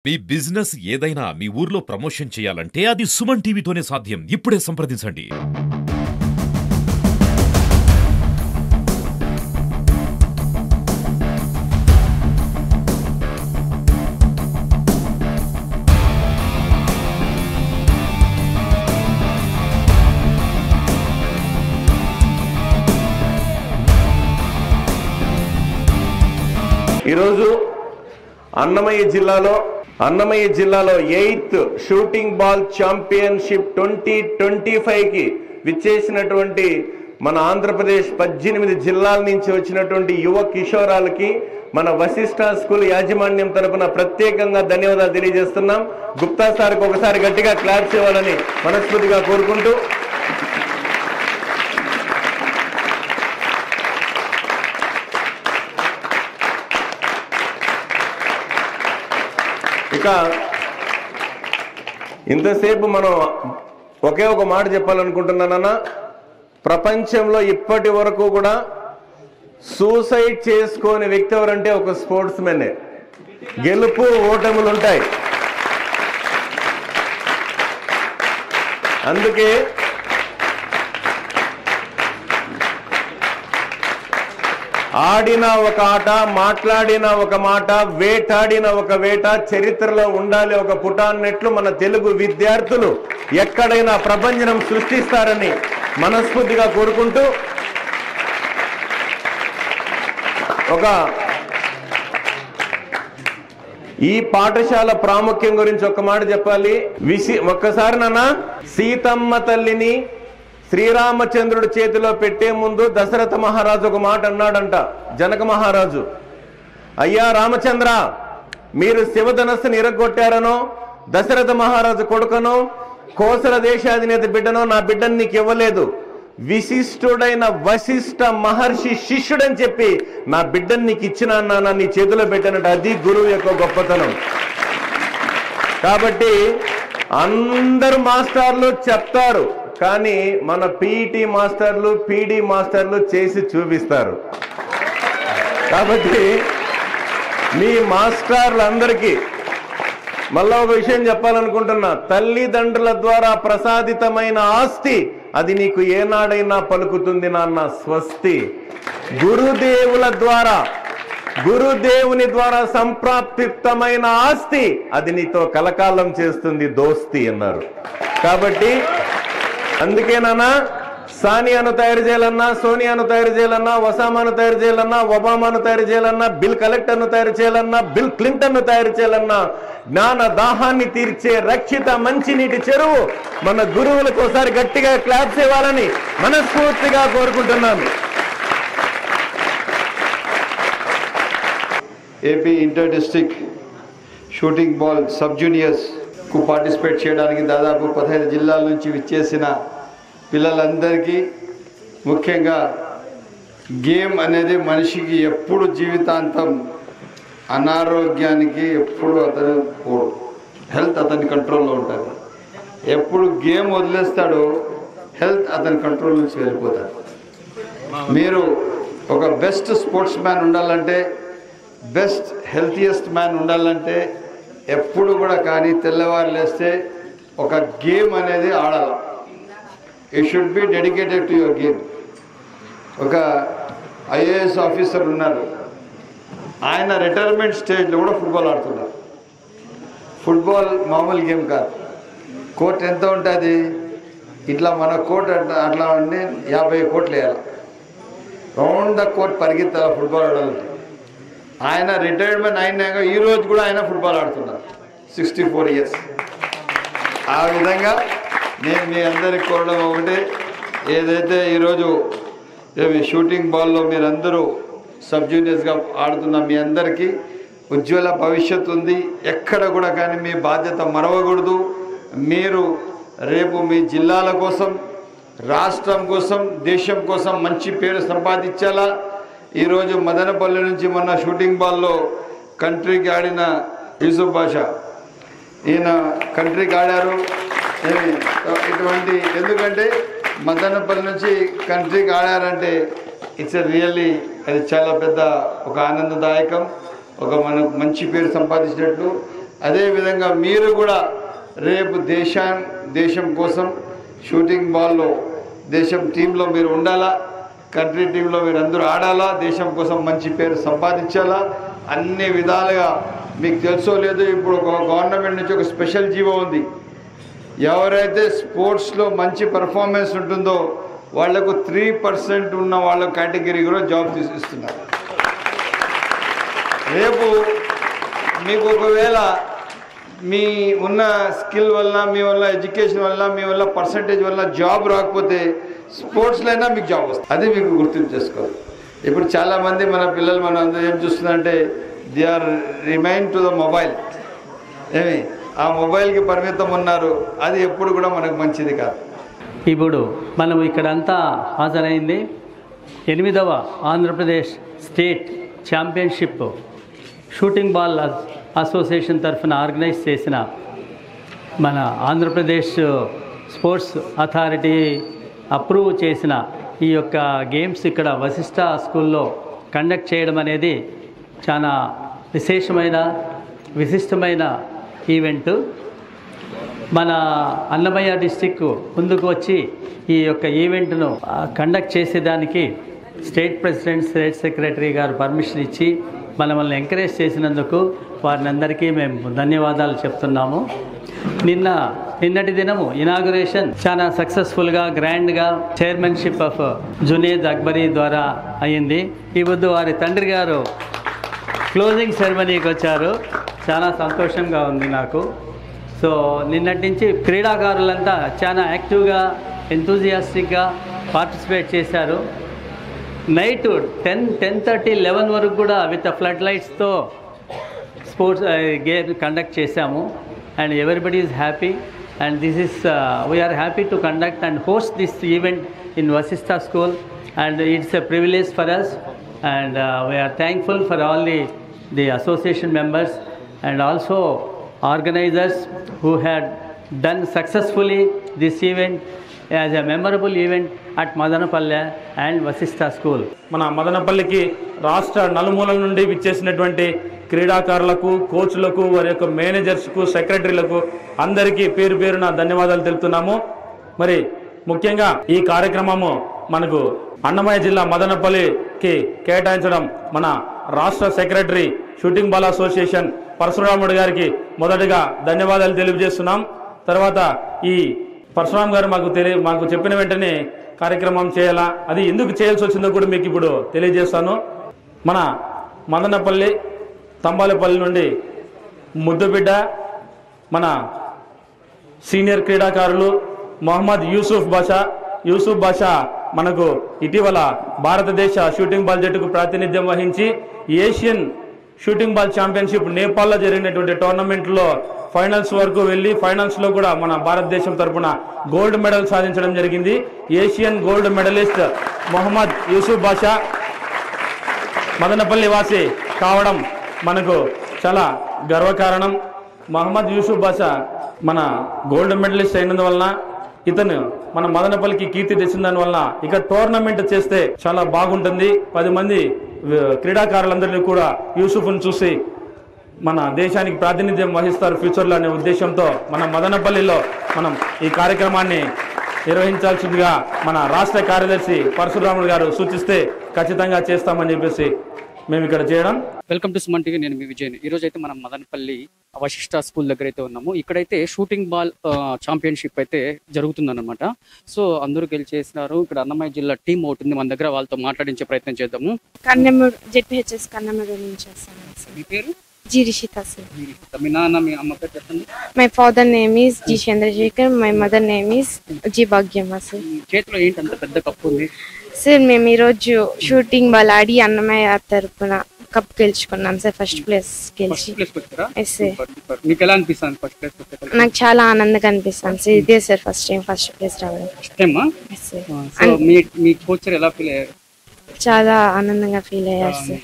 మీ business ఏదైనా మీ ఊర్లో promotion చేయాలంటే అది సుమన్ టీవీతోనే సాధ్యం. ఇప్పుడే సంప్రదించండి. ఈరోజు అన్నమయ్య జిల్లాలో 8th షూటింగ్ బాల్ ఛాంపియన్షిప్ 2025కి విచ్చేసినటువంటి మన ఆంధ్రప్రదేశ్ 18 జిల్లాల నుంచి వచ్చినటువంటి యువ కిషోరాలకి మన వశిష్ఠ స్కూల్ యాజమాన్యం తరపున ప్రత్యేకంగా ధన్యవాదాలు తెలియజేస్తున్నాం. గుప్తా సార్కి ఒకసారి గట్టిగా క్లాప్స్ ఇవ్వాలని మనస్ఫూర్తిగా కోరుకుంటూ, ఇక ఇంతసేపు మనం ఒకే ఒక మాట చెప్పాలనుకుంటున్నానన్నా, ప్రపంచంలో ఇప్పటి వరకు కూడా సూసైడ్ చేసుకోని వ్యక్తి ఎవరంటే ఒక స్పోర్ట్స్ మెన్నే. గెలుపు ఓటములు ఉంటాయి. అందుకే ఆడిన ఒక ఆట, మాట్లాడిన ఒక మాట, వేటాడిన ఒక వేట చరిత్రలో ఉండాలి ఒక పుట అన్నట్లు మన తెలుగు విద్యార్థులు ఎక్కడైనా ప్రభంజనం సృష్టిస్తారని మనస్ఫూర్తిగా కోరుకుంటూ, ఈ పాఠశాల ప్రాముఖ్యం గురించి ఒక మాట చెప్పాలి. ఒక్కసారి నాన్న, సీతమ్మ తల్లిని శ్రీరామచంద్రుడి చేతిలో పెట్టే ముందు దశరథ మహారాజు ఒక మాట అన్నాడంట. జనక మహారాజు, అయ్యా రామచంద్ర, మీరు శివధనస్సుని ఇరగొట్టారనో, దశరథ మహారాజు కొడుకనో, కోసల దేశాధినేత బిడ్డనో నా బిడ్డను నీకు ఇవ్వలేదు, విశిష్టుడైన వశిష్ఠ మహర్షి శిష్యుడని చెప్పి నా బిడ్డను నీకు ఇచ్చిన అన్నా, నీ చేతిలో పెట్టినట్టు. అది గురువు యొక్క గొప్పతనం. కాబట్టి అందరు మాస్టర్లు చెప్తారు, కానీ మన పీఈటీ మాస్టర్లు, పీడీ మాస్టర్లు చేసి చూపిస్తారు. కాబట్టి మీ మాస్టర్లందరికీ మళ్ళా ఒక విషయం చెప్పాలనుకుంటున్నా. తల్లిదండ్రుల ద్వారా ప్రసాదితమైన ఆస్తి అది నీకు ఏనాడైనా పలుకుతుంది నాన్న, స్వస్తి. గురుదేవుని ద్వారా సంప్రాప్తితమైన ఆస్తి అది నీతో కలకాలం చేస్తుంది, దోస్తి అన్నారు. కాబట్టి అందుకేనా సానియాను తయారు చేయాలన్నా, సోనియాను తయారు చేయాలన్నా, ఒసామాను తయారు చేయాలన్నా, ఒబామాను తయారు చేయాలన్నా, బిల్ కలెక్టర్ను తయారు చేయాలన్నా, బిల్ క్లింటన్ను తయారు చేయాలన్నా, జ్ఞాన దాహాన్ని తీర్చే రక్షిత మంచినీటి చెరువు మన గురువులకు ఒకసారి గట్టిగా క్లాప్స్ ఇవ్వాలని మనస్ఫూర్తిగా కోరుకుంటున్నాను. AP inter district shooting ball sub juniors కు పార్టిసిపేట్ చేయడానికి దాదాపు 15 జిల్లాల నుంచి విచ్చేసిన పిల్లలందరికీ, ముఖ్యంగా గేమ్ అనేది మనిషికి ఎప్పుడు జీవితాంతం అనారోగ్యానికి ఎప్పుడు అతను పోడు, హెల్త్ అతని కంట్రోల్లో ఉంటుంది. ఎప్పుడు గేమ్ వదిలేస్తాడో హెల్త్ అతని కంట్రోల్ నుంచి వెళ్ళిపోతాడు. మీరు ఒక బెస్ట్ స్పోర్ట్స్ మ్యాన్ ఉండాలంటే, బెస్ట్ హెల్తియెస్ట్ మ్యాన్ ఉండాలంటే ఎప్పుడు కూడా కానీ తెల్లవారు లేస్తే ఒక గేమ్ అనేది ఆడాలి. You should be dedicated to your game. ఒక ఐఏఎస్ ఆఫీసర్ ఉన్నారు, ఆయన రిటైర్మెంట్ స్టేజ్లో కూడా ఫుట్బాల్ ఆడుతున్నారు. ఫుట్బాల్ మామూలు గేమ్ కాదు. కోర్ట్ ఎంత ఉంటుంది, ఇట్లా మన కోర్ట్ అట్లా ఉండి 50 కోట్లు వేయాలి, రౌండ్ ద కోర్ట్ పరిగెత్తాలి ఫుట్బాల్ ఆడాలంటే. ఆయన రిటైర్మెంట్ అయినాక ఈరోజు కూడా ఆయన ఫుట్బాల్ ఆడుతున్నారు, 64 ఇయర్స్. ఆ విధంగా నేను మీ అందరికి కోరడం ఒకటే, ఏదైతే ఈరోజు షూటింగ్ బాల్లో మీరందరూ సబ్ జూనియర్స్గా ఆడుతున్న మీ అందరికీ ఉజ్వల భవిష్యత్తు ఉంది. ఎక్కడ కూడా కానీ మీ బాధ్యత మరవకూడదు. మీరు రేపు మీ జిల్లాల కోసం, రాష్ట్రం కోసం, దేశం కోసం మంచి పేరు సంపాదించాలా. ఈరోజు మదనపల్లి నుంచి మొన్న షూటింగ్ బాల్లో కంట్రీకి ఆడిన యూసుఫ్ బాషా, ఈయన కంట్రీకి ఆడారు. ఇటువంటి ఎందుకంటే మదనపల్లి నుంచి కంట్రీకి ఆడారంటే ఇట్స్ రియల్లీ అది చాలా పెద్ద ఒక ఆనందదాయకం, ఒక మనకు మంచి పేరు సంపాదించినట్లు. అదేవిధంగా మీరు కూడా రేపు దేశం కోసం షూటింగ్ బాల్లో దేశం టీంలో మీరు ఉండాలా, కంట్రీ టీంలో మీరు అందరూ ఆడాలా, దేశం కోసం మంచి పేరు సంపాదించాలా. అన్ని విధాలుగా మీకు తెలుసో లేదో ఇప్పుడు ఒక గవర్నమెంట్ నుంచి ఒక స్పెషల్ జీవో ఉంది. ఎవరైతే స్పోర్ట్స్లో మంచి పర్ఫార్మెన్స్ ఉంటుందో వాళ్లకు 3% ఉన్న వాళ్ళ కేటగిరీ కూడా జాబ్ ఇస్తున్నారు. రేపు మీకు ఒకవేళ మీ ఉన్న స్కిల్ వల్ల, మీ వల్ల ఎడ్యుకేషన్ వల్ల, మీ వల్ల పర్సంటేజ్ వల్ల జాబ్ రాకపోతే స్పోర్ట్స్లో అయినా మీకు జాబ్ వస్తుంది. అది మీకు గుర్తింపు చేసుకోవాలి. ఇప్పుడు చాలామంది మన పిల్లలు మనం అందరూ ఏం చూస్తున్నారంటే they are remain to the mobile. ఆ మొబైల్కి పరిమితం ఉన్నారు. అది ఎప్పుడు కూడా మనకు మంచిది కాదు. ఇప్పుడు మనం ఇక్కడంతా హాజరైంది 8వ Andhra Pradesh state championship shooting ball association తరఫున ఆర్గనైజ్ చేసిన మన ఆంధ్రప్రదేశ్ స్పోర్ట్స్ అథారిటీ అప్రూవ్ చేసిన ఈ యొక్క గేమ్స్ ఇక్కడ వశిష్ఠ స్కూల్లో కండక్ట్ చేయడం అనేది చాలా విశిష్టమైన ఈవెంటు. మన అన్నమయ్య డిస్టిక్ ముందుకు వచ్చి ఈ యొక్క ఈవెంట్ను కండక్ట్ చేసేదానికి స్టేట్ ప్రెసిడెంట్, స్టేట్ సెక్రటరీ గారు పర్మిషన్ ఇచ్చి మనల్ని ఎంకరేజ్ చేసినందుకు వారినందరికీ మేము ధన్యవాదాలు చెప్తున్నాము. నిన్నటి దినము ఇనాగురేషన్ చాలా సక్సెస్ఫుల్గా, గ్రాండ్గా చైర్మన్షిప్ ఆఫ్ జునేద్ అక్బరీ ద్వారా అయ్యింది. ఈ వద్దు వారి తండ్రి గారు క్లోజింగ్ సెరమనీకి వచ్చారు. చాలా సంతోషంగా ఉంది నాకు. సో నిన్నటి నుంచి క్రీడాకారులంతా చాలా యాక్టివ్గా, ఎంతూజియాస్టిక్గా పార్టిసిపేట్ చేశారు. నైట్ 10:30, 11 వరకు కూడా విత్ ఫ్లడ్ లైట్స్తో స్పోర్ట్స్ గేమ్ కండక్ట్ చేశాము. And everybody is happy. And this is we're happy to conduct and host this event in Vashishta school. And it's a privilege for us. And we are thankful for all the association members and also organizers who had done successfully this event as a memorable event at Madanapalli and Vasistha School. మన మదనపల్లికి రాష్ట్ర నలుమూలల నుండి విచ్చేసినటువంటి క్రీడాకారులకు, కోచ్లకు, వారి యొక్క మేనేజర్స్కు, సెక్రటరీలకు అందరికీ పేరు పేరున ధన్యవాదాలు తెలుపుతున్నాము. మరి ముఖ్యంగా ఈ కార్యక్రమము మనకు అన్నమయ్య జిల్లా మదనపల్లికి కేటాయించడం మన రాష్ట్ర సెక్రటరీ షూటింగ్ బాల్ అసోసియేషన్ పరశురాముడు గారికి మొదటగా ధన్యవాదాలు తెలియజేస్తున్నాం. తర్వాత ఈ పరశురామ్ గారు మాకు చెప్పిన వెంటనే కార్యక్రమం చేయాలా, అది ఎందుకు చేయాల్సి వచ్చిందో కూడా మీకు ఇప్పుడు తెలియజేస్తాను. మన మదనపల్లి, తంబాలపల్లి నుండి ముద్దుబిడ్డ మన సీనియర్ క్రీడాకారులు మొహమ్మద్ యూసుఫ్ బాషా మనకు ఇటీవల భారతదేశ షూటింగ్ బాల్ జట్టుకు ప్రాతినిధ్యం వహించి ఏషియన్ షూటింగ్ బాల్ ఛాంపియన్షిప్ నేపాల్లో జరిగినటువంటి టోర్నమెంట్లో ఫైనల్స్ వరకు వెళ్ళి ఫైనల్స్లో కూడా మన భారతదేశం తరఫున గోల్డ్ మెడల్ సాధించడం జరిగింది. Asian gold medalist Mohammed Yusuf Basha Madanapalle వాసి కావడం మనకు చాలా గర్వకారణం. మొహమ్మద్ యూసుఫ్ బాషా మన గోల్డ్ మెడలిస్ట్ అయినందువలన, ఇతను మన మదనపల్లికి కీర్తి తెచ్చిన దాని వలన ఇక టోర్నమెంట్ చేస్తే చాలా బాగుంటుంది. 10 మంది క్రీడాకారులందరినీ కూడా యూసుఫ్ను చూసి మన దేశానికి ప్రాతినిధ్యం వహిస్తారు ఫ్యూచర్లో అనే ఉద్దేశంతో మన మదనపల్లిలో మనం ఈ కార్యక్రమాన్ని నిర్వహించాల్సిందిగా మన రాష్ట్ర కార్యదర్శి పరశురాముడు గారు సూచిస్తే ఖచ్చితంగా చేస్తామని చెప్పేసి మేము ఇక్కడ చేయడం. Welcome to Suman TV. నేను మీ విజయ్. ఈరోజు అయితే మనం మదనపల్లి వశిష్ఠ స్కూల్ దగ్గర అయితే ఉన్నాము. ఇక్కడైతే షూటింగ్ బాల్ ఛాంపియన్షిప్ అయితే జరుగుతుందన్నమాట. సో అందరూ గెలిచేసినారు. ఇక్కడ అన్నమయ్య జిల్లా టీం అవుతుంది మన దగ్గర, వాళ్ళతో మాట్లాడించే ప్రయత్నం చేద్దాము. కన్నెమూరు జెడ్పీహెచ్ఎస్ కన్నెమూరు నుంచి వస్తాను. మీ పేరు? G Rishitha sir. మీ నాన్న, మీ అమ్మ పేరు చెప్పండి. My father name is G Chandrashekar, my mother name is G Bhagyamma sir. చేతిలో ఏంటి అంత పెద్ద కప్పు ఉంది? సార్ మేము ఈరోజు షూటింగ్ బాల్ ఆడి అన్నమయ్య తరపున కప్ గెలుచుకున్నాం సార్. ఫస్ట్ ప్లేస్ గెలిచి. మీకు ఎలా అనిపిస్తుంది ఫస్ట్ ప్లేస్? నాకు చాలా ఆనందంగా అనిపిస్తుంది సార్. ఇదే sir first time first place రావడం. మీ కోచర్ ఎలా ఫీల్ అయ్యారు? చాలా ఆనందంగా ఫీల్ అయ్యారు సార్.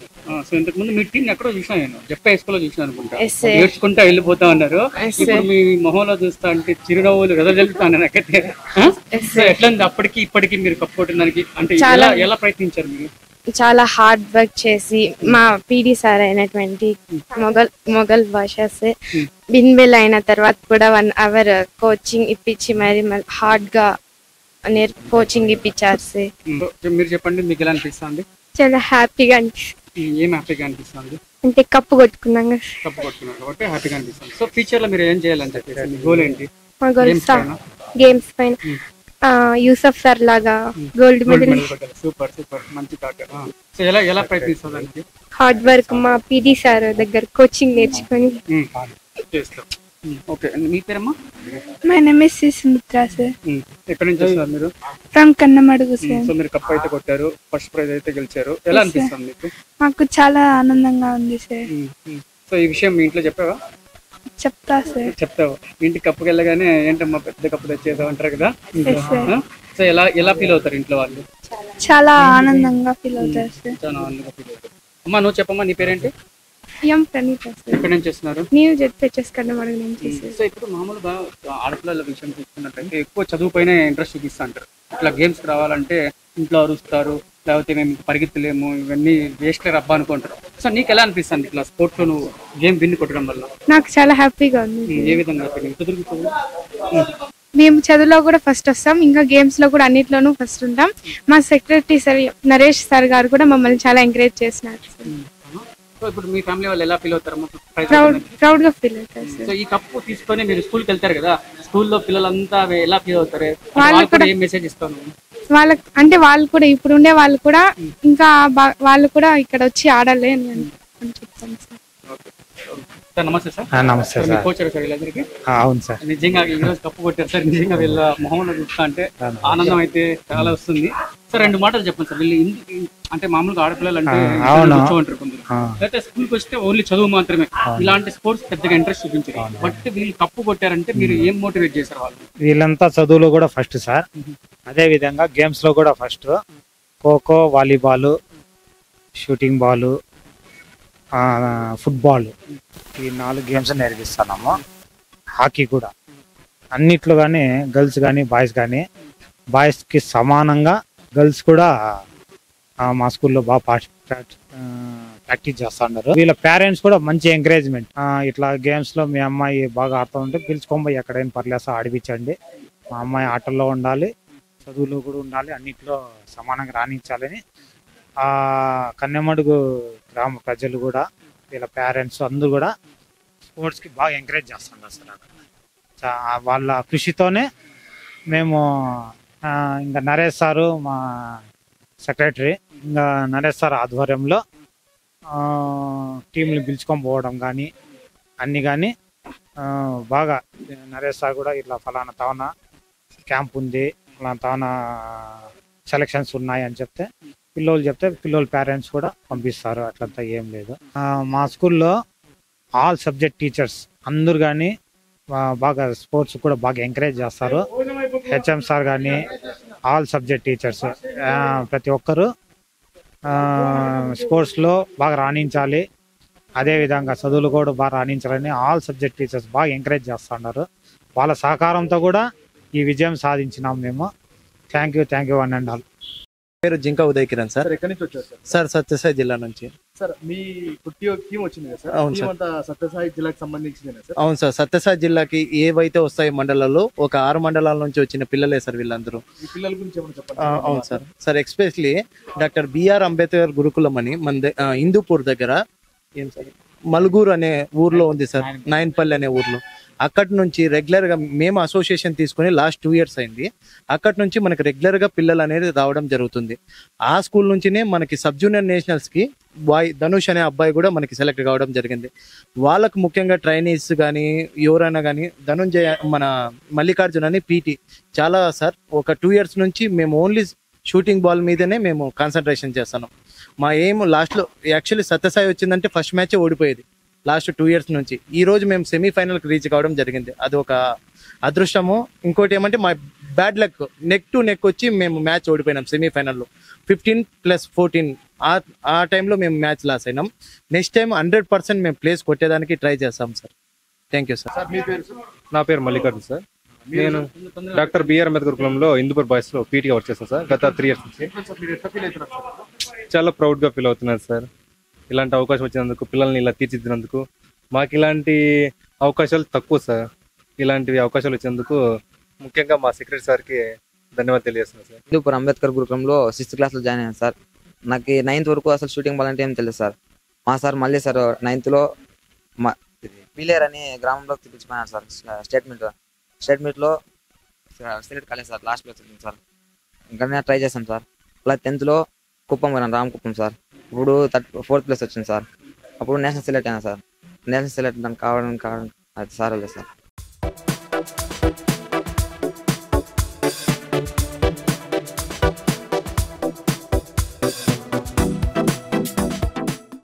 సో ఇంతకు ముందు మీ టీం ఎక్కడో చూసాను, నేను జెప్పే స్కూల్లో చూసాను అనుకుంటా. నేర్చుకుంటా వెళ్ళిపోతా ఉన్నారు. ఇప్పుడు మీ మొహంలో చూస్తా అంటే చిరునవ్వులు వెదజల్లుతాను నాకైతే. ఎట్లా ఉంది అప్పటికి ఇప్పటికి మీరు కప్ కొట్టడానికి? అంటే ఎలా ప్రయత్నించారు మీరు? చాలా హార్డ్ వర్క్ చేసి మా పీడి సార్ అయినటువంటి మొఘల్ భాషా సార్ బిన్బెల్ అయిన తర్వాత కూడా 1 అవర్ కోచింగ్ ఇప్పించి మరి హార్డ్ గా కోచింగ్ ఇప్పించారు సార్. మీరు చెప్పండి, మీకు ఎలా అనిపిస్తుంది? చాలా హ్యాపీగా అనిపిస్తుంది. ఏం హ్యాపీగా అనిపిస్తుంది? అంటే కప్పు కొట్టుకున్నాం కదా. కప్పు కొట్టుకున్నారు కాబట్టి హ్యాపీగా అనిపిస్తుంది. సో ఫ్యూచర్ లో మీరు ఏం చేయాలని చెప్పేసి మీ గోల్ ఏంటి? మా గోల్స్ గేమ్స్ పైన యూసఫ్ సార్ లాగా గోల్డ్ మెడల్. సూపర్ సూపర్, మంచి థాట్. సో ఎలా ప్రయత్నిస్తుంది? హార్డ్ వర్క్ మా పీడి సార్ దగ్గర కోచింగ్ నేర్చుకొని చేస్తాం. ఓకే, మీ పేరమ్మా? My name is Sumitra sir. ఎక్కడి నుంచి వస్తున్నారు మీరు? From Kannamadugu sir. సో మీరు కప్ అయితే కొట్టారు, ఫస్ట్ ప్రైజ్ అయితే గెలిచారు, ఎలా అనిపిస్తుంది మీకు? మాకు చాలా ఆనందంగా ఉంది సార్. సో ఈ విషయం మీ ఇంట్లో చెప్పావా? చెప్తా సార్. చెప్తావు. ఇంటికి కప్పుకి వెళ్ళగానే ఏంటమ్మా పెద్ద కప్పు తెచ్చేదావు అంటారు కదా. సో ఎలా ఫీల్ అవుతారు ఇంట్లో వాళ్ళు? చాలా ఆనందంగా ఫీల్ అవుతారు సార్. చాలా ఆనందంగా ఫీల్ అవుతారు. అమ్మా నువ్వు చెప్పమ్మా, నీ పేరేంటి? ప్రణీత సార్. ఎక్కడి నుంచి వస్తున్నారు? నేను జెడ్పీహెచ్ఎస్ కన్నమడుగు నుంచి. సో ఇప్పుడు మామూలుగా ఆడపిల్లల విషయం చూసుకున్నట్లయితే ఎక్కువ చదువు పైన ఇంట్రెస్ట్ చూపిస్తా అంటారు. ఇట్లా గేమ్స్ రావాలంటే ఇంట్లో అరుస్తారు, లేకపోతే మేము పరిగెత్తలేము, ఇవన్నీ వేస్ట్ రబ్బా అనుకుంటారు. సో నీకు ఎలా అనిపిస్తుంది ఇట్లా స్పోర్ట్స్ లో నువ్వు గేమ్ విన్ కొట్టడం వల్ల? నాకు చాలా హ్యాపీగా ఉంది. ఏ విధంగా మేము చదువులో కూడా ఫస్ట్ వస్తాం, ఇంకా గేమ్స్ లో కూడా అన్నిట్లోనూ ఫస్ట్ ఉంటాం. మా సెక్రటరీ సార్ నరేష్ సార్ గారు కూడా మమ్మల్ని చాలా ఎంకరేజ్ చేసినారు. సో ఇప్పుడు మీ ఫ్యామిలీ వాళ్ళు ఎలా ఫీల్ అవుతారు? ప్రౌడ్ గా ఫీల్ అవుతారు. సో ఈ కప్పు తీసుకొని మీరు స్కూల్కి వెళ్తారు కదా, స్కూల్లో పిల్లలంతా ఎలా ఫీల్ అవుతారు? వాళ్ళు కూడా ఏం మెసేజ్ ఇస్తాను? వాళ్ళు కూడా ఇప్పుడు ఉండే వాళ్ళు కూడా ఇంకా వాళ్ళు కూడా ఇక్కడ వచ్చి ఆడాలి అని చెప్తాను సార్. సార్ నమస్తే సార్. నమస్తే సార్. కోచ్ సార్ వీళ్ళందరికీ? అవును సార్. నిజంగా ఈ రోజు కప్పు కొట్టారు సార్. నిజంగా వీళ్ళ మొహంలో చూస్తా అంటే ఆనందం అయితే చాలా వస్తుంది. సార్ 2 మాటలు చెప్పండి సార్. వీళ్ళు అంటే మామూలుగా ఆడపిల్లలు అంటే కూర్చోంటారు కొందరు, అయితే స్కూల్కి వస్తే ఓన్లీ చదువు మాత్రమే, ఇలాంటి స్పోర్ట్స్ పెద్దగా ఇంట్రెస్ట్ చూపించారు. బట్ వీళ్ళు కప్పు కొట్టారంటే మీరు ఏం మోటివేట్ చేశారు వాళ్ళు? వీళ్ళంతా చదువులో కూడా ఫస్ట్ సార్, అదే విధంగా గేమ్స్ లో కూడా first. Kho kho, volleyball, shooting ball, football, ఈ 4 గేమ్స్ నేర్పిస్తున్నాము. హాకీ కూడా అన్నిట్లో కానీ గర్ల్స్ కానీ బాయ్స్ కానీ, బాయ్స్కి సమానంగా గర్ల్స్ కూడా మా స్కూల్లో బాగా ప్రాక్టీస్ చేస్తా ఉన్నారు. వీళ్ళ పేరెంట్స్ కూడా మంచి ఎంకరేజ్మెంట్. ఇట్లా గేమ్స్ లో మీ అమ్మాయి బాగా ఆడుతూ ఉంటే పిలుచుకోబోయి ఎక్కడైనా పర్లేసా ఆడిపించండి, మా అమ్మాయి ఆటల్లో ఉండాలి, చదువులో కూడా ఉండాలి, అన్నిట్లో సమానంగా రాణించాలని కన్నెమడుగు గ్రామ ప్రజలు కూడా వీళ్ళ పేరెంట్స్ అందరూ కూడా స్పోర్ట్స్కి బాగా ఎంకరేజ్ చేస్తున్నారు సార్. వాళ్ళ కృషితోనే మేము ఇంకా నరేష్ సారు మా సెక్రటరీ, ఇంకా నరేష్ సార్ ఆధ్వర్యంలో టీంలు పిలుచుకొని పోవడం కానీ అన్నీ కానీ బాగా. నరేష్ సార్ కూడా ఇట్లా ఫలానా తవన క్యాంప్ ఉంది, ఫలానా తవన సెలక్షన్స్ ఉన్నాయి అని చెప్తే పిల్లలు చెప్తే పిల్లల పేరెంట్స్ కూడా పంపిస్తారు. అట్లంతా ఏం లేదు. మా స్కూల్లో ఆల్ సబ్జెక్ట్ టీచర్స్ అందరు కానీ బాగా స్పోర్ట్స్ కూడా బాగా ఎంకరేజ్ చేస్తారు. హెచ్ఎం సార్ కానీ ఆల్ సబ్జెక్ట్ టీచర్స్ ప్రతి ఒక్కరు స్పోర్ట్స్లో బాగా రాణించాలి, అదేవిధంగా చదువులు కూడా బాగా రాణించాలని ఆల్ సబ్జెక్ట్ టీచర్స్ బాగా ఎంకరేజ్ చేస్తున్నారు. వాళ్ళ సహకారంతో కూడా ఈ విజయం సాధించినాం మేము. Thank you one and all. పేరు జింకా ఉదయ్ కిరణ్ సార్. ఎక్కడి నుంచి వచ్చారు సార్? సార్ సత్యసాయి జిల్లా నుంచి. సార్ మీ టీం వచ్చింది కదా సార్? అవును సార్. సత్యసాయి జిల్లాకి సంబంధించింది సార్? అవును సార్. సత్యసాయి జిల్లాకి ఏవైతే వస్తాయి మండలాల్లో ఒక 6 మండలాల నుంచి వచ్చిన పిల్లలే సార్ వీళ్ళందరూ. ఈ పిల్లల గురించి ఏమైనా చెప్పండి. అవును sir. Sir especially doctor BR Ambedkar Gurukulam అని మన హిందూపూర్ దగ్గర ఏం సార్ మలుగూరు అనే ఊర్లో ఉంది సార్, నాయన్పల్లి అనే ఊర్లో. అక్కడి నుంచి రెగ్యులర్గా మేము అసోసియేషన్ తీసుకుని లాస్ట్ 2 years అయింది. అక్కడి నుంచి మనకి రెగ్యులర్గా పిల్లలు అనేది రావడం జరుగుతుంది. ఆ స్కూల్ నుంచినే మనకి సబ్ జూనియర్ నేషనల్స్కి ధనుష్ అనే అబ్బాయి కూడా మనకి సెలెక్ట్ కావడం జరిగింది. వాళ్ళకు ముఖ్యంగా ట్రైనీస్ కానీ ఎవరైనా కానీ ధనుంజయ మన మల్లికార్జున్ అని పీటీ చాలా సార్. ఒక 2 years నుంచి మేము ఓన్లీ షూటింగ్ బాల్ మీదనే మేము కాన్సన్ట్రేషన్ చేస్తున్నాం. మా ఎయిమ్ లాస్ట్లో యాక్చువల్లీ సత్యసాయి వచ్చిందంటే ఫస్ట్ మ్యాచే ఓడిపోయేది లాస్ట్ 2 years నుంచి. ఈ రోజు మేము సెమీఫైనల్కి రీచ్ కావడం జరిగింది. అది ఒక అదృష్టము. ఇంకోటి ఏమంటే మా bad luck, neck to neck వచ్చి మేము మ్యాచ్ ఓడిపోయినాం సెమీఫైనల్లో. 15+14 ఆ టైంలో మేము మ్యాచ్ లాస్ అయినాం. నెక్స్ట్ టైం 100% మేము ప్లేస్ కొట్టేదానికి ట్రై చేస్తాం సార్. Thank you sir. నా పేరు మల్లికార్జున్ సార్. నేను డాక్టర్ బిఆర్ అంబేద్కర్ గురుకులంలో హిందూపూర్ బాయ్స్ లో పీటీగా వర్క్ చేస్తాను సార్. గత 3 years నుంచి చాలా ప్రౌడ్ గా ఫీల్ అవుతున్నాను సార్. ఇలాంటి అవకాశం వచ్చినందుకు, పిల్లల్ని ఇలా తీర్చిదిద్దినందుకు. మాకు ఇలాంటి అవకాశాలు తక్కువ సార్. ఇలాంటివి అవకాశాలు వచ్చినందుకు ముఖ్యంగా మా సెక్రటరీ సార్కి ధన్యవాదాలు తెలియజేస్తున్నాను సార్. హిందూపూర్ అంబేద్కర్ గురుకులంలో 6th క్లాస్లో జాయిన్ అయ్యాను సార్. నాకు 9th వరకు అసలు షూటింగ్ బాల్ అంటే ఏం తెలియదు సార్. మా సార్ మళ్ళీ సార్ 9th లో మా పీలేర్ అని గ్రామంలోకి తెప్పించిపోయినారు సార్. స్టేట్ మీట్లో సెలెక్ట్ కాలేదు సార్. లాస్ట్లో వచ్చింది సార్. ఇంకా నేను ట్రై చేశాను సార్. అలా 10th లో కుప్పం పోయినాను, రామకుప్పం సార్. ఇప్పుడు 4th place వచ్చింది సార్. అప్పుడు నేషనల్ సెలెక్ట్ అయినా సార్. నేషనల్ సెలెక్ట్ దానికి కావడం అది సార్ వెళ్ళలేదు సార్.